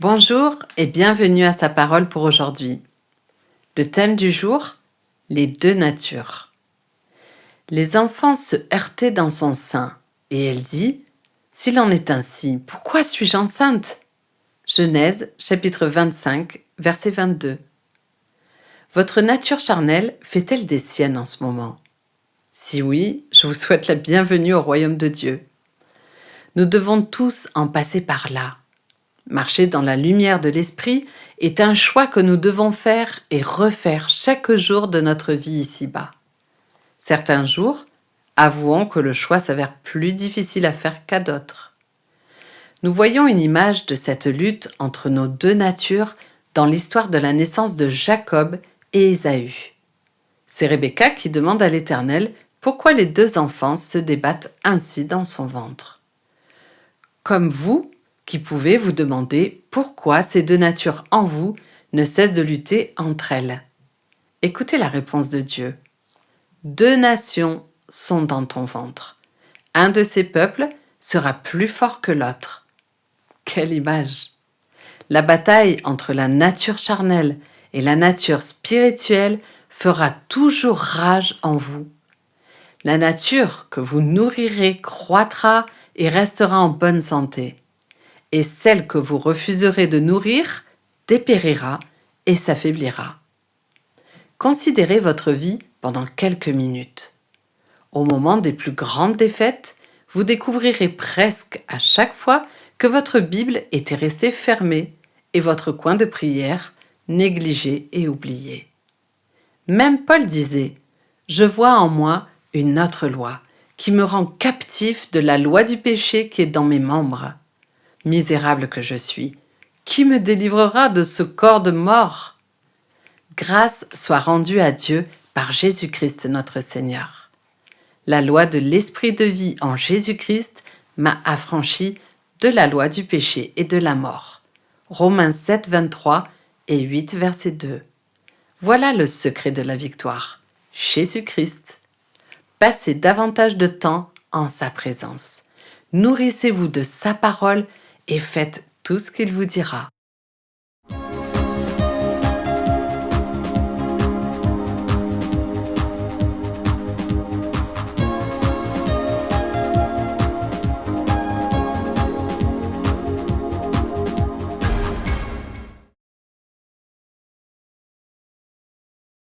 Bonjour et bienvenue à Sa Parole pour aujourd'hui. Le thème du jour, les deux natures. Les enfants se heurtaient dans son sein et elle dit « S'il en est ainsi, pourquoi suis-je enceinte ?» Genèse chapitre 25, verset 22. Votre nature charnelle fait-elle des siennes en ce moment? Si oui, je vous souhaite la bienvenue au royaume de Dieu. Nous devons tous en passer par là. Marcher dans la lumière de l'esprit est un choix que nous devons faire et refaire chaque jour de notre vie ici-bas. Certains jours, avouons que le choix s'avère plus difficile à faire qu'à d'autres. Nous voyons une image de cette lutte entre nos deux natures dans l'histoire de la naissance de Jacob et Ésaü. C'est Rebecca qui demande à l'Éternel pourquoi les deux enfants se débattent ainsi dans son ventre. Comme vous, qui pouvez vous demander pourquoi ces deux natures en vous ne cessent de lutter entre elles. Écoutez la réponse de Dieu. Deux nations sont dans ton ventre. Un de ces peuples sera plus fort que l'autre. Quelle image! La bataille entre la nature charnelle et la nature spirituelle fera toujours rage en vous. La nature que vous nourrirez croîtra et restera en bonne santé. Et celle que vous refuserez de nourrir dépérira et s'affaiblira. Considérez votre vie pendant quelques minutes. Au moment des plus grandes défaites, vous découvrirez presque à chaque fois que votre Bible était restée fermée et votre coin de prière négligé et oublié. Même Paul disait « Je vois en moi une autre loi qui me rend captif de la loi du péché qui est dans mes membres. » Misérable que je suis, qui me délivrera de ce corps de mort? Grâce soit rendue à Dieu par Jésus-Christ notre Seigneur. La loi de l'esprit de vie en Jésus-Christ m'a affranchi de la loi du péché et de la mort. Romains 7, 23 et 8, verset 2. Voilà le secret de la victoire. Jésus-Christ. Passez davantage de temps en sa présence. Nourrissez-vous de sa parole et faites tout ce qu'il vous dira.